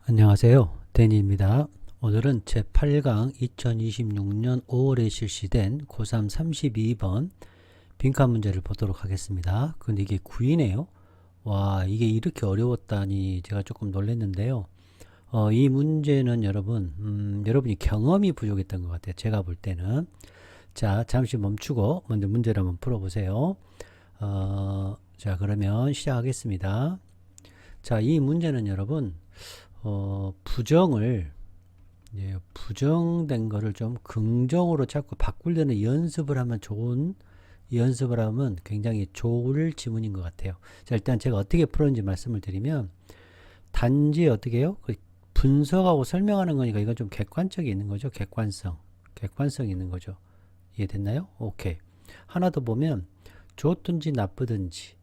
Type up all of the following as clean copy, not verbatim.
안녕하세요. 데니입니다. 오늘은 제8강 2026년 5월에 실시된 고3 32번 빈칸 문제를 보도록 하겠습니다. 근데 이게 9이네요. 와, 이게 이렇게 어려웠다니 제가 조금 놀랐는데요. 이 문제는 여러분이 경험이 부족했던 것 같아요. 제가 볼 때는. 자, 잠시 멈추고 먼저 문제를 한번 풀어보세요. 자, 그러면 시작하겠습니다. 자, 이 문제는 여러분, 부정된 거를 좀 긍정으로 자꾸 바꾸려는 연습을 하면 굉장히 좋을 지문인 것 같아요. 자, 일단 제가 어떻게 풀었는지 말씀을 드리면, 단지 어떻게 해요? 분석하고 설명하는 거니까 이건 좀 객관적이 있는 거죠. 객관성이 있는 거죠. 이해됐나요? 오케이. 하나 더 보면, 좋든지 나쁘든지,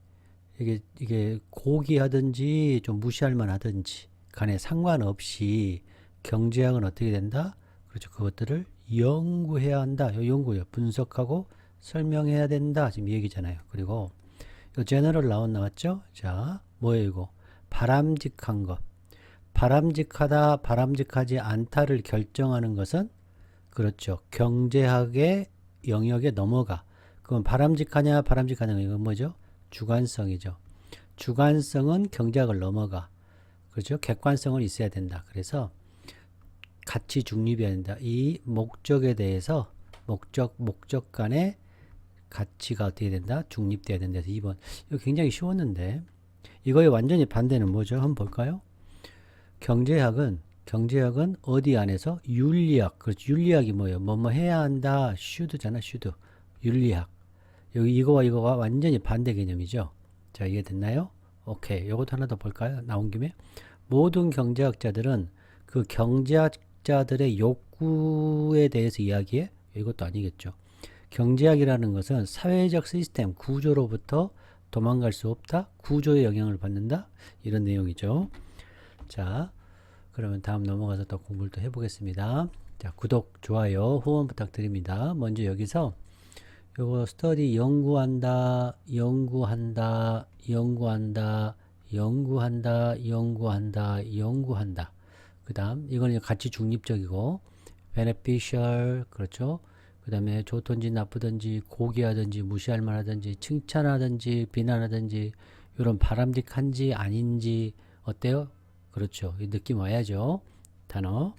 이게 고귀하든지 좀 무시할 만하든지 간에 상관없이 경제학은 어떻게 된다? 그렇죠. 그것들을 연구해야 한다. 요 연구요. 분석하고 설명해야 된다. 지금 이 얘기잖아요. 그리고 요 제너럴 나왔죠? 자, 뭐예요 이거? 바람직한 것. 바람직하다, 바람직하지 않다를 결정하는 것은 그렇죠. 경제학의 영역에 넘어가. 그건 바람직하냐, 바람직하냐, 이건 뭐죠? 주관성이죠. 주관성은 경제학을 넘어가. 그렇죠? 객관성은 있어야 된다. 그래서 가치 중립이어야 된다. 이 목적에 대해서 목적 간의 가치가 어떻게 된다? 중립돼야 된다. 그래서 2번. 이거 굉장히 쉬웠는데 이거의 완전히 반대는 뭐죠? 한번 볼까요? 경제학은 어디 안에서 윤리학. 그렇죠. 윤리학이 뭐예요? 뭐뭐 해야 한다. should잖아. should. 윤리학. 여기 이거와 완전히 반대 개념이죠. 자, 이해됐나요? 오케이. 요것도 하나 더 볼까요? 나온 김에. 모든 경제학자들은 그 경제학자들의 욕구에 대해서 이야기해? 이것도 아니겠죠. 경제학이라는 것은 사회적 시스템, 구조로부터 도망갈 수 없다? 구조의 영향을 받는다? 이런 내용이죠. 자, 그러면 다음 넘어가서 또 공부를 또 해보겠습니다. 자, 구독, 좋아요, 후원 부탁드립니다. 먼저 여기서 요거 스터디 연구한다. 그 다음 이거는 가치 중립적이고 beneficial 그렇죠. 그 다음에 좋든지 나쁘든지 고귀하든지 무시할 만하든지 칭찬하든지 비난하든지 이런 바람직한지 아닌지 어때요? 그렇죠. 이 느낌 와야죠. 단어.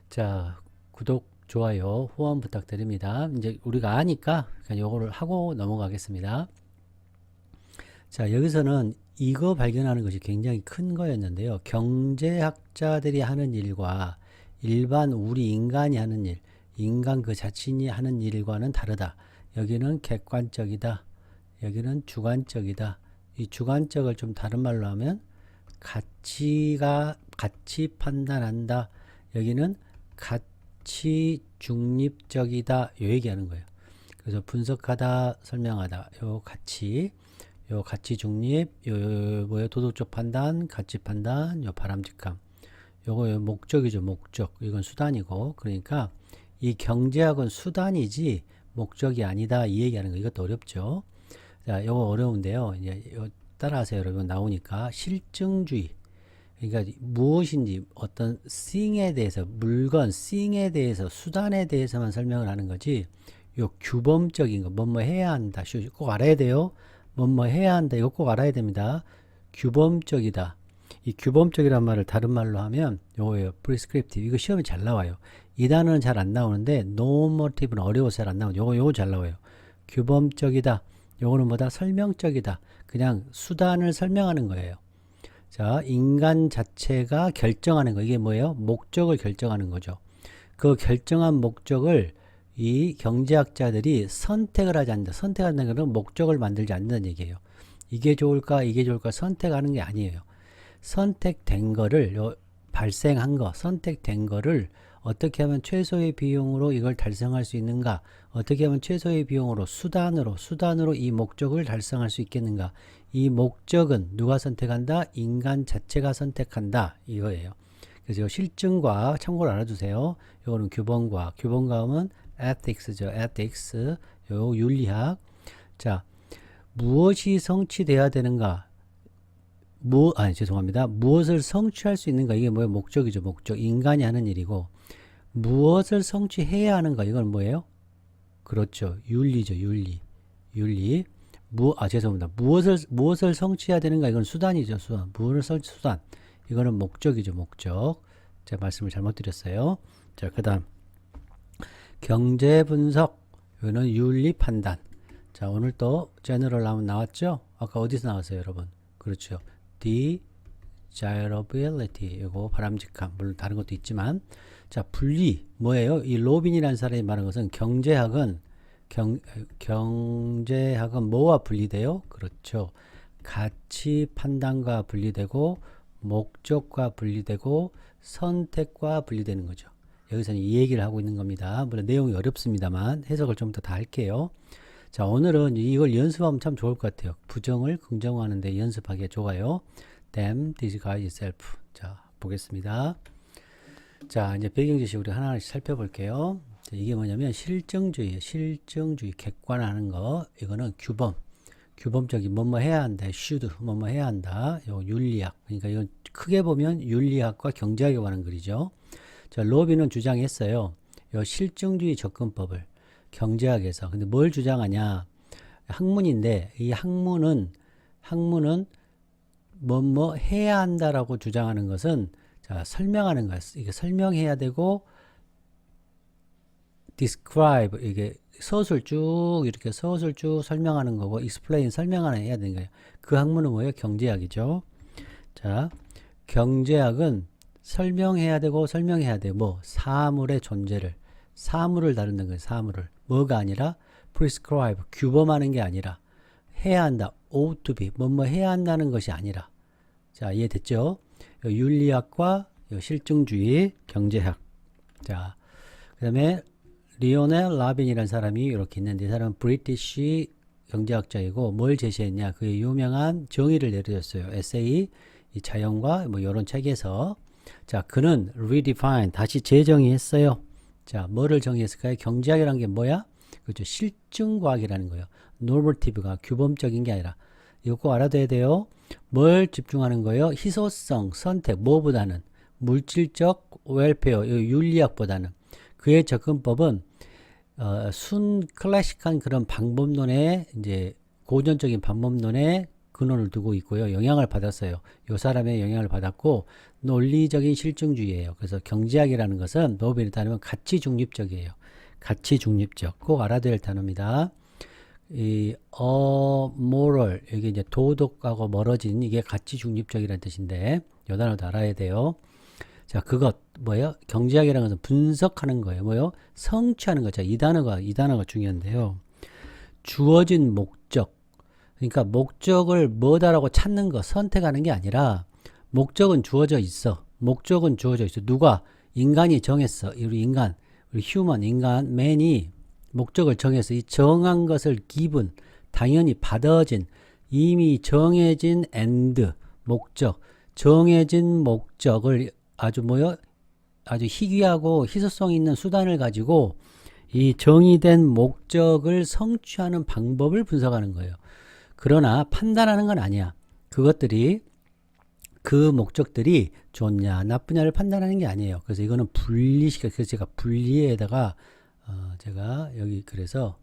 자, 구독, 좋아요, 후원 부탁드립니다. 이제 우리가 아니까 그냥 요거를 하고 넘어가겠습니다. 자, 여기서는 이거 발견하는 것이 굉장히 큰 거였는데요. 경제학자들이 하는 일과 일반 우리 인간이 하는 일, 인간 그 자신이 하는 일과는 다르다. 여기는 객관적이다. 여기는 주관적이다. 이 주관적을 좀 다른 말로 하면 가치 판단한다. 여기는 가치 중립적이다. 요 얘기하는 거예요. 그래서 분석하다, 설명하다. 요 가치 중립, 뭐예요? 도덕적 판단, 가치 판단, 요 바람직함. 요거 목적이죠, 목적. 이건 수단이고. 그러니까 이 경제학은 수단이지 목적이 아니다. 이 얘기하는 거. 이것도 어렵죠. 자, 요거 어려운데요. 이제 따라하세요, 여러분. 나오니까 실증주의. 그러니까 무엇인지 어떤 thing에 대해서 물건, thing에 대해서 수단에 대해서만 설명을 하는 거지. 요 규범적인 거, 뭐뭐 해야 한다. 꼭 알아야 돼요. 뭐뭐 해야 한다. 이거 꼭 알아야 됩니다. 규범적이다. 이 규범적이란 말을 다른 말로 하면 요거예요. prescriptive. 이거 시험에 잘 나와요. 이 단어는 잘 안 나오는데 normative 어려워서 잘 안 나오는 요거 잘 나와요. 규범적이다. 요거는 뭐다? 설명적이다. 그냥 수단을 설명하는 거예요. 자, 인간 자체가 결정하는 거. 이게 뭐예요? 목적을 결정하는 거죠. 그 결정한 목적을 이 경제학자들이 선택을 하지 않는다. 선택하는 것은 목적을 만들지 않는다는 얘기예요. 이게 좋을까, 이게 좋을까 선택하는 게 아니에요. 선택된 거를, 선택된 거를 어떻게 하면 최소의 비용으로 이걸 달성할 수 있는가? 어떻게 하면 최소의 비용으로 수단으로 이 목적을 달성할 수 있겠는가? 이 목적은 누가 선택한다? 인간 자체가 선택한다. 이거예요. 그래서 실증과 참고로 알아두세요. 이거는 규범과학은 ethics죠. ethics. 요 윤리학. 자, 무엇이 성취돼야 되는가? 죄송합니다. 무엇을 성취할 수 있는가? 이게 뭐예요? 목적이죠, 목적. 인간이 하는 일이고, 무엇을 성취해야 하는가? 이건 뭐예요? 그렇죠. 윤리죠, 윤리. 윤리. 죄송합니다. 무엇을 성취해야 되는가? 이건 수단이죠, 수단. 수단. 이거는 목적이죠, 목적. 제가 말씀을 잘못 드렸어요. 자, 그 다음. 경제 분석. 이거는 윤리 판단. 자, 오늘 또 제너럴 나왔죠? 아까 어디서 나왔어요, 여러분? 그렇죠. desirability. 이거 바람직함. 물론 다른 것도 있지만. 자, 분리. 뭐예요? 이 로빈이라는 사람이 말한 것은 경제학은 뭐와 분리돼요? 그렇죠. 가치 판단과 분리되고, 목적과 분리되고, 선택과 분리되는 거죠. 여기서는 이 얘기를 하고 있는 겁니다. 물론 내용이 어렵습니다만 해석을 좀 더 다 할게요. 자, 오늘은 이걸 연습하면 참 좋을 것 같아요. 부정을 긍정화하는데 연습하기에 좋아요. Them, disguise yourself. 자, 보겠습니다. 자, 이제 배경 지식 우리 하나씩 살펴볼게요. 자, 이게 뭐냐면 실증주의, 객관화하는 거. 이거는 규범적인 뭐뭐 해야 한다. should, 뭐뭐 해야 한다. 요 윤리학. 그러니까 이건 크게 보면 윤리학과 경제학에 관한 글이죠. 자, 로빈은 주장했어요. 요 실증주의 접근법을 경제학에서. 근데 뭘 주장하냐? 학문인데 이 학문은 뭐뭐 해야 한다라고 주장하는 것은 자, 설명하는 거예요. 이게 설명해야 되고 describe 이게 서술 쭉 이렇게 서술 쭉 설명하는 거고 explain 설명하는 해야 되는 거예요. 그 학문은 뭐예요? 경제학이죠. 자, 경제학은 설명해야 되고 설명해야 돼. 뭐 사물의 존재를 사물을 다룬다는 거예요. 사물을 뭐가 아니라 prescribe 규범하는 게 아니라 해야 한다. ought to be 뭐뭐 해야 한다는 것이 아니라 자 이해됐죠? 윤리학과 실증주의 경제학. 자 그다음에 리오넬 라빈이라는 사람이 이렇게 있는데 이 사람은 브리티시 경제학자이고 뭘 제시했냐? 그의 유명한 정의를 내려줬어요. 에세이 이 자연과 뭐 이런 책에서 자 그는 redefine 다시 재정의했어요. 자 뭐를 정의했을까요? 경제학이라는 게 뭐야? 그렇죠. 실증과학이라는 거예요. normative가 규범적인 게 아니라 이거 꼭 알아둬야 돼요. 뭘 집중하는 거예요? 희소성, 선택, 뭐보다는 물질적 웰페어, 윤리학보다는 그의 접근법은 순 클래식한 그런 방법론에 이제 고전적인 방법론에 근원을 두고 있고요. 영향을 받았어요. 이 사람의 영향을 받았고 논리적인 실증주의예요. 그래서 경제학이라는 것은 로빈에 따르면 가치 중립적이에요. 가치 중립적 꼭 알아둬야 할 단어입니다. 이 moral 이게 이제 도덕하고 멀어진 이게 가치 중립적이라는 뜻인데 이 단어도 알아야 돼요. 자, 그것 뭐예요? 경제학이라는 것은 분석하는 거예요. 뭐요? 성취하는 거죠. 이 단어가 중요한데요. 주어진 목적. 그러니까 목적을 뭐다라고 찾는 거, 선택하는 게 아니라 목적은 주어져 있어. 목적은 주어져 있어. 누가? 인간이 정했어. 우리 휴먼, 맨이 목적을 정해서 이 정한 것을 given, 당연히 받아진, 이미 정해진 end, 목적, 정해진 목적을 아주 희귀하고 희소성 있는 수단을 가지고 이 정의된 목적을 성취하는 방법을 분석하는 거예요. 그러나 판단하는 건 아니야. 그 목적들이 좋냐 나쁘냐를 판단하는 게 아니에요. 그래서 이거는 그래서 제가 분리에다가 제가 여기 그래서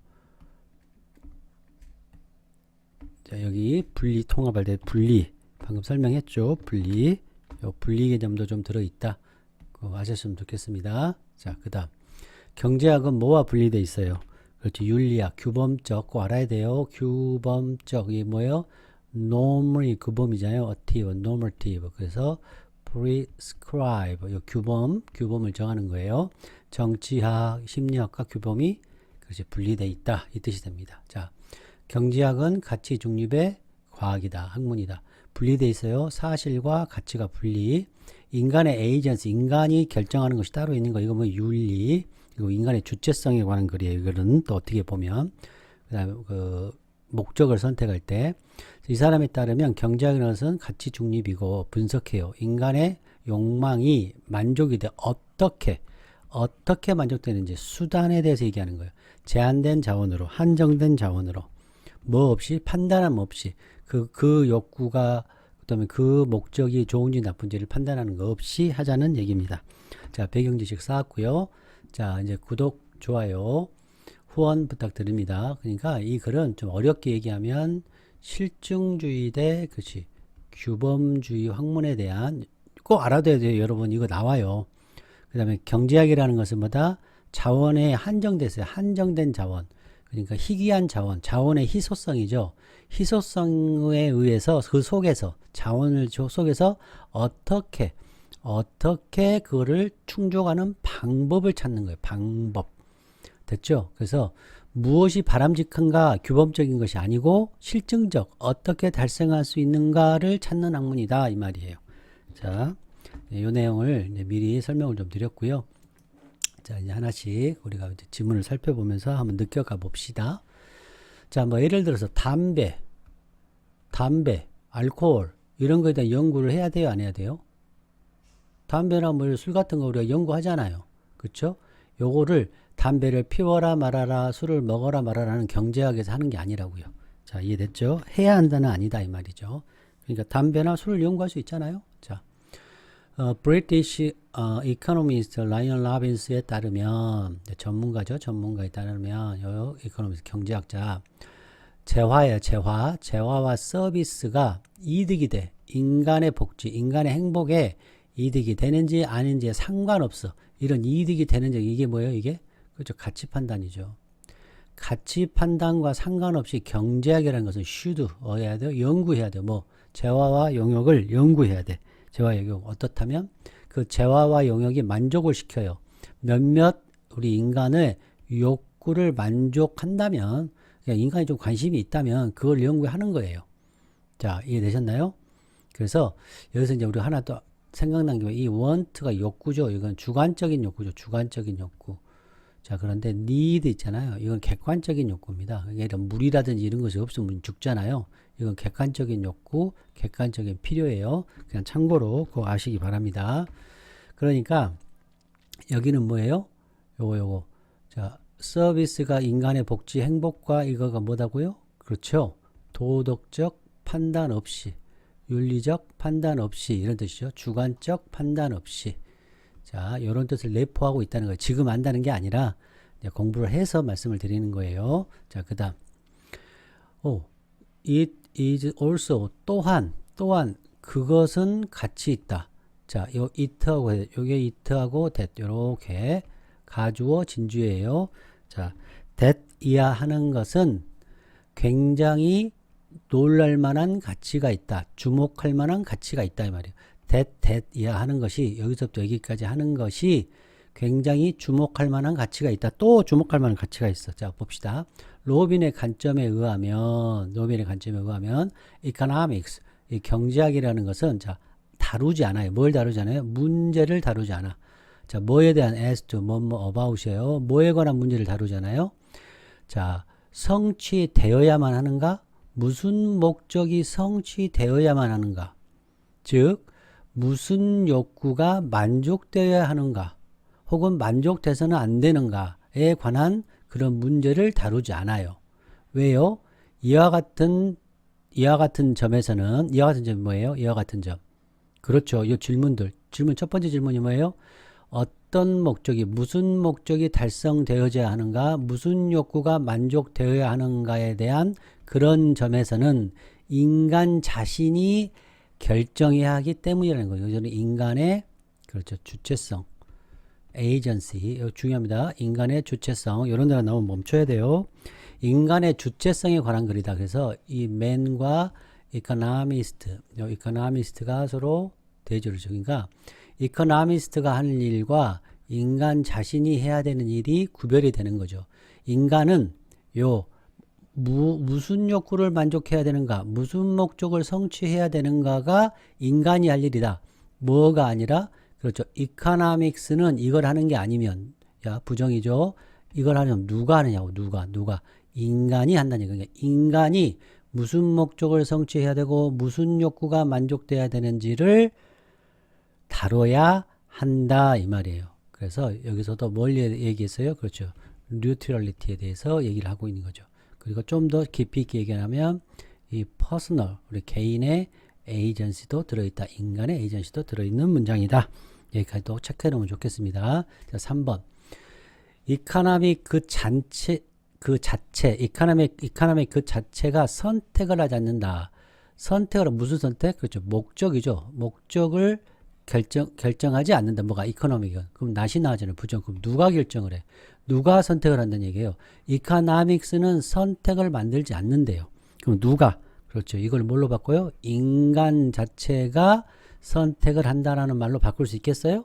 자 여기 분리 통합할 때 분리 방금 설명했죠. 분리 개념도 좀 들어있다. 그거 아셨으면 좋겠습니다. 자 그 다음 경제학은 뭐와 분리되어 있어요? 그렇죠. 윤리학, 규범적 꼭 알아야 돼요. 규범적 이게 뭐예요? norm이 규범이잖아요. normative. 그래서 prescribe 이 규범을 정하는 거예요. 정치학, 심리학과 규범이 그렇지 분리되어 있다 이 뜻이 됩니다. 자, 경제학은 가치 중립의 과학이다, 학문이다. 분리되어 있어요. 사실과 가치가 분리. 인간의 에이전시, 인간이 결정하는 것이 따로 있는 거 이거 뭐 윤리. 그리고 인간의 주체성에 관한 글이에요. 이거는 또 어떻게 보면 그다음에 그 목적을 선택할 때 이 사람에 따르면 경제학이라는 것은 가치 중립이고 분석해요. 인간의 욕망이 만족이 돼 어떻게 만족되는지 수단에 대해서 얘기하는 거예요. 제한된 자원으로, 한정된 자원으로, 뭐 없이 판단함 없이 그 욕구가 그다음에 그 목적이 좋은지 나쁜지를 판단하는 거 없이 하자는 얘기입니다. 자, 배경 지식 쌓았고요. 자, 이제 구독, 좋아요, 후원 부탁드립니다. 그러니까 이 글은 좀 어렵게 얘기하면 실증주의 대 그렇지 규범주의 학문에 대한 꼭 알아둬야 돼요. 여러분 이거 나와요. 그 다음에 경제학이라는 것은 뭐다? 자원에 한정됐어요. 한정된 자원. 그러니까 희귀한 자원, 자원의 희소성이죠. 희소성에 의해서 그 속에서 자원을 속에서 어떻게 그거를 충족하는 방법을 찾는 거예요. 방법. 됐죠? 그래서 무엇이 바람직한가 규범적인 것이 아니고 실증적 어떻게 달성할 수 있는가를 찾는 학문이다 이 말이에요. 자, 이 내용을 이제 미리 설명을 좀 드렸고요. 자, 이제 하나씩 우리가 이제 지문을 살펴보면서 한번 느껴가 봅시다. 자, 뭐 예를 들어서 담배, 알코올 이런 거에 대한 연구를 해야 돼요, 안 해야 돼요? 담배나 뭐 술 같은 거 우리가 연구하잖아요. 그렇죠? 요거를 담배를 피워라 말아라, 술을 먹어라 말아라는 경제학에서 하는 게 아니라고요. 자, 이해됐죠? 해야 한다는 아니다 이 말이죠. 그러니까 담배나 술을 연구할 수 있잖아요. 자, British economist 라이언 라빈스에 따르면 전문가죠. 전문가에 따르면 요 이코노미스트 경제학자 재화예요. 재화와 서비스가 이득이 돼. 인간의 복지, 인간의 행복에 이득이 되는지 아닌지에 상관없어. 이런 이득이 되는지 이게 뭐예요? 이게 그렇죠. 가치 판단이죠. 가치 판단과 상관없이 경제학이라는 것은 should 해야 돼요. 연구해야 돼요. 뭐 재화와 용역을 연구해야 돼. 재화 용역 어떻다면 그 재화와 용역이 만족을 시켜요. 몇몇 우리 인간의 욕구를 만족한다면 그러니까 인간이 좀 관심이 있다면 그걸 연구하는 거예요. 자, 이해되셨나요? 그래서 여기서 이제 우리 하나 또 생각난 게 이 want가 욕구죠. 이건 주관적인 욕구죠. 주관적인 욕구. 자, 그런데 need 있잖아요. 이건 객관적인 욕구입니다. 이런 물이라든지 이런 것이 없으면 죽잖아요. 이건 객관적인 욕구, 객관적인 필요예요. 그냥 참고로 그거 아시기 바랍니다. 그러니까 여기는 뭐예요? 요거. 자, 서비스가 인간의 복지, 행복과 이거가 뭐다고요? 그렇죠. 도덕적 판단 없이, 윤리적 판단 없이 이런 뜻이죠. 주관적 판단 없이. 자, 이런 뜻을 내포하고 있다는 거예요. 지금 안다는 게 아니라 이제 공부를 해서 말씀을 드리는 거예요. 자, 그 다음 it is also 또한 그것은 가치 있다. 자, 요 it하고 요게 it하고 that 요렇게 가주어 진주예요. 자, that 이하 하는 것은 굉장히 놀랄 만한 가치가 있다. 주목할 만한 가치가 있다 이 말이에요. that 이하 하는 것이 여기서부터 여기까지 하는 것이 굉장히 주목할 만한 가치가 있다. 또 주목할 만한 가치가 있어. 자, 봅시다. 로빈의 관점에 의하면 economics, 이 경제학이라는 것은 자, 다루지 않아요. 뭘 다루지 않아요? 문제를 다루지 않아. 자, 뭐에 대한 as to, about이에요. 뭐에 관한 문제를 다루잖아요. 자, 성취되어야만 하는가? 무슨 목적이 성취되어야만 하는가? 즉, 무슨 욕구가 만족되어야 하는가? 혹은 만족돼서는 안 되는가에 관한 그런 문제를 다루지 않아요. 왜요? 이와 같은 점에서는 이와 같은 점이 뭐예요? 이와 같은 점. 그렇죠. 이 질문 첫 번째 질문이 뭐예요? 어떤 목적이 무슨 목적이 달성되어야 하는가? 무슨 욕구가 만족되어야 하는가에 대한 그런 점에서는 인간 자신이 결정해야 하기 때문이라는 거예요. 저는 인간의 그렇죠. 주체성. 에이전시 이거 중요합니다. 인간의 주체성 이런 데가 나오면 멈춰야 돼요. 인간의 주체성에 관한 글이다. 그래서 이 man과 economist가 서로 대조를 죠. 그러니까 economist가 하는 일과 인간 자신이 해야 되는 일이 구별이 되는 거죠. 인간은 무슨 욕구를 만족해야 되는가, 무슨 목적을 성취해야 되는가가 인간이 할 일이다. 뭐가 아니라 그렇죠. economics는 이걸 하는 게 아니면 부정이죠. 이걸 하려면 누가 하느냐고. 누가 인간이 한다니까. 그러니까 인간이 무슨 목적을 성취해야 되고 무슨 욕구가 만족돼야 되는지를 다뤄야 한다 이 말이에요. 그래서 여기서도 뭘 얘기했어요? 그렇죠. 뉴트럴리티에 대해서 얘기를 하고 있는 거죠. 그리고 좀 더 깊이 있게 얘기하면 이 퍼스널 우리 개인의 에이전시도 들어있다. 인간의 에이전시도 들어있는 문장이다. 여기까지도 체크해 놓으면 좋겠습니다. 자, 3번. 이카노믹 그 자체, 이카노믹 그 자체가 선택을 하지 않는다. 선택을, 무슨 선택? 그렇죠. 목적이죠. 목적을 결정하지 않는다. 뭐가? 이코노믹은. 그럼 낫이 나와잖아요. 부정. 그럼 누가 결정을 해? 누가 선택을 한다는 얘기예요. 이카노믹스는 선택을 만들지 않는데요. 그럼 누가? 그렇죠. 이걸 뭘로 바꿔요? 인간 자체가 선택을 한다라는 말로 바꿀 수 있겠어요?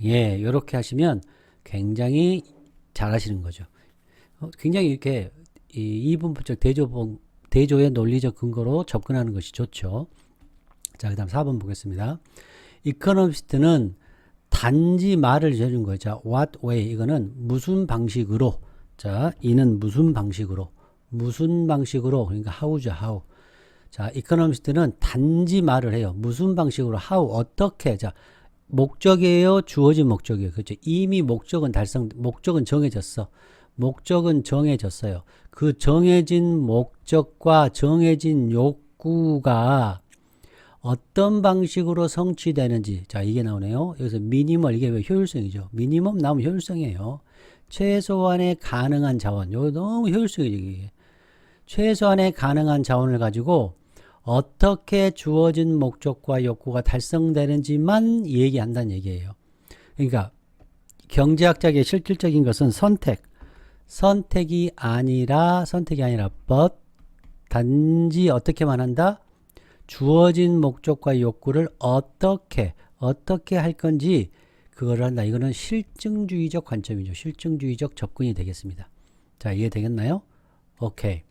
예, 이렇게 하시면 굉장히 잘하시는 거죠. 굉장히 이렇게 이분법적 대조의 논리적 근거로 접근하는 것이 좋죠. 자, 그 다음 4번 보겠습니다. 이코노미스트는 단지 말을 해준 거죠. 자, what way. 이거는 무슨 방식으로. 자, 이는 무슨 방식으로. 무슨 방식으로. 그러니까 how죠, how. 자, 이코노미스트는 단지 말을 해요. 무슨 방식으로, how, 어떻게. 자, 목적이에요? 주어진 목적이에요. 그렇죠. 이미 목적은 정해졌어. 목적은 정해졌어요. 그 정해진 목적과 정해진 욕구가 어떤 방식으로 성취되는지. 자, 이게 나오네요. 여기서 미니멀, 이게 왜 효율성이죠. 미니멈 나오면 효율성이에요. 최소한의 가능한 자원. 이거 너무 효율성이죠. 이게. 최소한의 가능한 자원을 가지고 어떻게 주어진 목적과 욕구가 달성되는지만 얘기한다는 얘기예요. 그러니까 경제학적인 실질적인 것은 선택이 아니라 but 단지 어떻게만 한다? 주어진 목적과 욕구를 어떻게 할 건지 그걸 한다. 이거는 실증주의적 관점이죠. 실증주의적 접근이 되겠습니다. 자, 이해되겠나요? 오케이.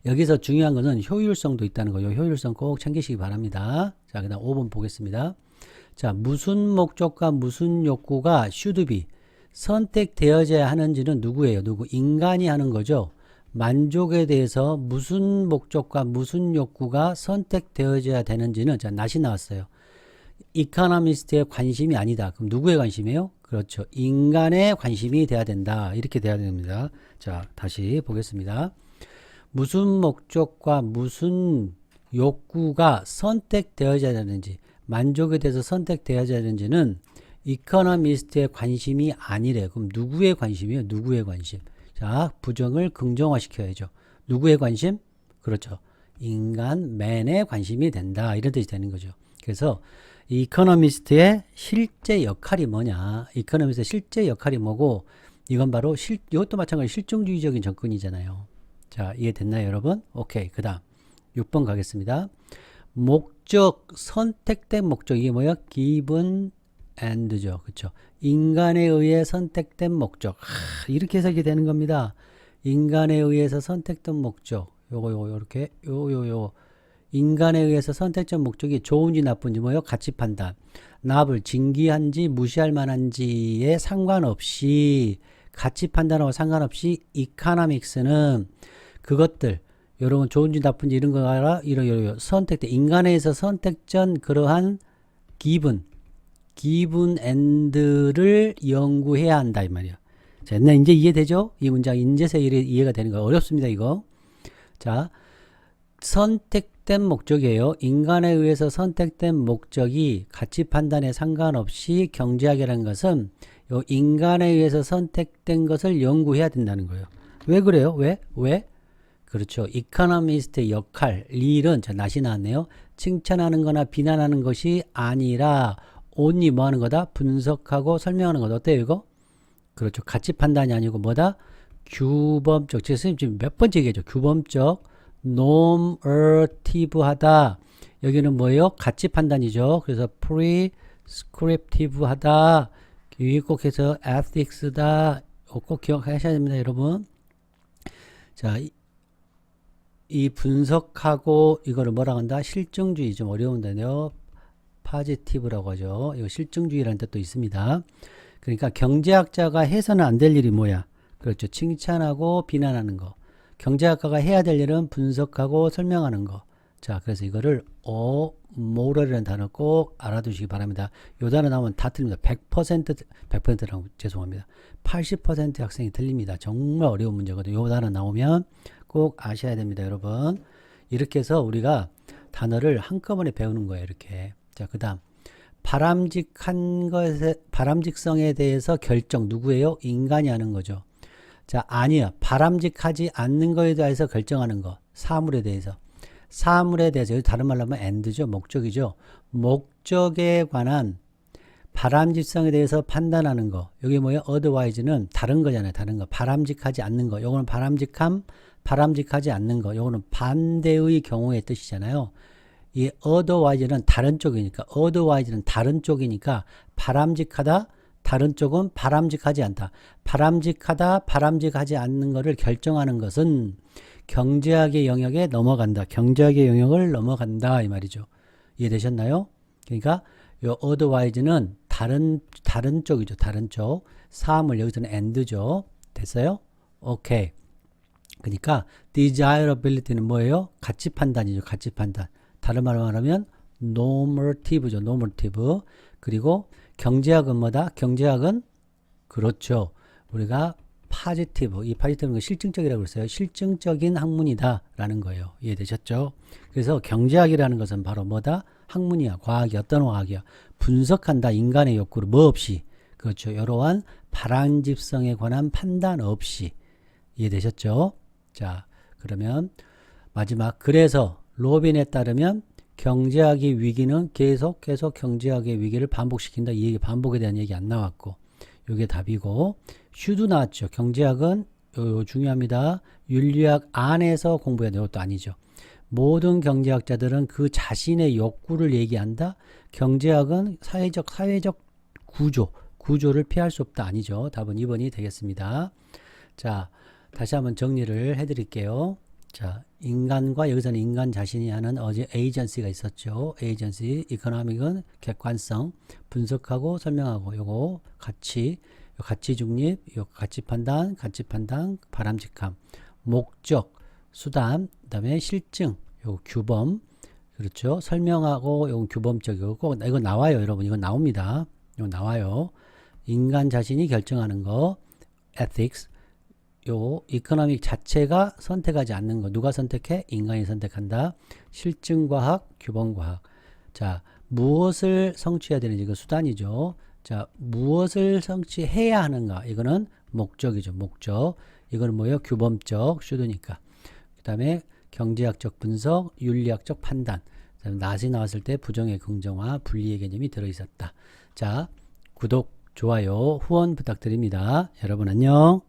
여기서 중요한 것은 효율성도 있다는 거예요. 효율성 꼭 챙기시기 바랍니다. 자, 그 다음 5번 보겠습니다. 자, 무슨 목적과 무슨 욕구가 should be 선택되어져야 하는지는 누구예요? 인간이 하는 거죠. 만족에 대해서 무슨 목적과 무슨 욕구가 선택되어져야 되는지는, 자, 낫이 나왔어요. 이코노미스트의 관심이 아니다. 그럼 누구의 관심이에요? 그렇죠. 인간의 관심이 돼야 된다. 이렇게 돼야 됩니다. 자, 다시 보겠습니다. 무슨 목적과 무슨 욕구가 선택되어져야 되는지, 만족에 대해서 선택되어져야 되는지는 이코노미스트의 관심이 아니래요. 그럼 누구의 관심이에요? 누구의 관심? 자, 부정을 긍정화시켜야죠. 누구의 관심? 그렇죠. 인간, 맨의 관심이 된다. 이런 뜻이 되는 거죠. 그래서 이코노미스트의 실제 역할이 뭐냐? 이코노미스트의 실제 역할이 뭐고, 이건 바로 이것도 마찬가지로 실증주의적인 접근이잖아요. 자, 이해됐나요, 여러분? 오케이. 그 다음 6번 가겠습니다. 목적, 선택된 목적. 이게 뭐야? given and죠. 그쵸? 인간에 의해 선택된 목적. 이렇게 해석이 되는 겁니다. 인간에 의해서 선택된 목적. 요렇게. 인간에 의해서 선택된 목적이 좋은지 나쁜지 뭐요? 가치 판단. 납을 징기한지 무시할 만한지에 상관없이, 가치 판단하고 상관없이 이코노믹스는 그것들, 여러분 좋은지 나쁜지 이런 거 알아? 이런 선택된, 인간에 의해서 선택된 그러한 given and를 연구해야 한다 이 말이야. 자, 이제 이해되죠? 이 문장 인제서 이해가 되는 거 어렵습니다 이거. 자, 선택된 목적이에요. 인간에 의해서 선택된 목적이 가치 판단에 상관없이 경제학이라는 것은 요 인간에 의해서 선택된 것을 연구해야 된다는 거예요. 왜 그래요? 왜? 그렇죠. 이코노미스트의 역할, 일은, 자, 낫이 나왔네요. 칭찬하는 거나 비난하는 것이 아니라 only 뭐 하는 거다? 분석하고 설명하는 거다. 어때요, 이거? 그렇죠. 가치 판단이 아니고 뭐다? 규범적. 제가 선생님 지금 몇 번째 얘기했죠? 규범적, normative하다. 여기는 뭐예요? 가치 판단이죠. 그래서 prescriptive하다. 여기 꼭 해서 ethics다. 꼭 기억하셔야 됩니다, 여러분. 자, 이 분석하고 이거를 뭐라고 한다? 실증주의. 좀 어려운데요. 파지티브라고 하죠. 이거 실증주의라는 뜻도 있습니다. 그러니까 경제학자가 해서는 안 될 일이 뭐야? 그렇죠. 칭찬하고 비난하는 거. 경제학가가 해야 될 일은 분석하고 설명하는 거. 자, 그래서 이거를 moral이라는 단어 꼭 알아두시기 바랍니다. 요 단어 나오면 다 틀립니다. 100%라고 죄송합니다. 80% 학생이 틀립니다. 정말 어려운 문제거든요. 요 단어 나오면 꼭 아셔야 됩니다, 여러분. 이렇게 해서 우리가 단어를 한꺼번에 배우는 거예요. 이렇게. 자, 그 다음. 바람직성에 대해서 결정 누구예요? 인간이 하는 거죠. 자, 아니야. 바람직하지 않는 거에 대해서 결정하는 거. 사물에 대해서. 사물에 대해서, 다른 말로 하면 end죠. 목적이죠. 목적에 관한 바람직성에 대해서 판단하는 거. 여기 뭐예요? otherwise는 다른 거잖아요. 다른 거. 바람직하지 않는 거. 요거는 바람직함, 바람직하지 않는 거. 요거는 반대의 경우의 뜻이잖아요. 이 otherwise는 다른 쪽이니까, otherwise는 다른 쪽이니까 바람직하다, 다른 쪽은 바람직하지 않다. 바람직하다, 바람직하지 않는 것을 결정하는 것은 경제학의 영역에 넘어간다. 경제학의 영역을 넘어간다 이 말이죠. 이해되셨나요? 그러니까 요 otherwise는 다른 쪽이죠. 다른 쪽. 사물 여기서는 and죠. 됐어요? 오케이. 그러니까 desirability는 뭐예요? 가치 판단이죠. 가치 판단. 다른 말로 말하면 normative죠. normative. 그리고 경제학은 뭐다? 경제학은 그렇죠. 우리가 positive. 이 positive는 실증적이라고 그랬어요. 실증적인 학문이다 라는 거예요. 이해되셨죠? 그래서 경제학이라는 것은 바로 뭐다? 학문이야. 과학이 어떤 과학이야? 분석한다. 인간의 욕구를 뭐 없이. 그렇죠. 이러한 바람직성에 관한 판단 없이. 이해되셨죠? 자, 그러면 마지막. 그래서 로빈에 따르면 경제학의 위기는 계속 경제학의 위기를 반복시킨다. 이 얘기 반복에 대한 얘기 안 나왔고. 이게 답이고. 슈도 나왔죠. 경제학은 중요합니다. 윤리학 안에서 공부해야 되는 것도 아니죠. 모든 경제학자들은 그 자신의 욕구를 얘기한다. 경제학은 사회적 구조를 피할 수 없다. 아니죠. 답은 2번이 되겠습니다. 자, 다시 한번 정리를 해드릴게요. 자, 인간과 여기서는 인간 자신이 하는 어제 에이전시가 있었죠. 에이전시, 이코노믹은 객관성, 분석하고 설명하고 요거 가치 중립, 요 가치 판단, 바람직함, 목적, 수단, 그다음에 실증, 요 규범, 그렇죠. 설명하고 요 규범적이고 꼭 이거 나와요, 여러분. 이거 나옵니다. 이거 나와요. 인간 자신이 결정하는 거, ethics. 요 이코노믹 자체가 선택하지 않는 거. 누가 선택해? 인간이 선택한다. 실증과학, 규범과학. 자, 무엇을 성취해야 되는지 그 수단이죠. 자, 무엇을 성취해야 하는가? 이거는 목적이죠. 목적. 이거는 뭐예요? 규범적, 슈드니까. 그 다음에 경제학적 분석, 윤리학적 판단. 낫이 나왔을 때 부정의 긍정화, 분리의 개념이 들어있었다. 자, 구독, 좋아요, 후원 부탁드립니다. 여러분 안녕.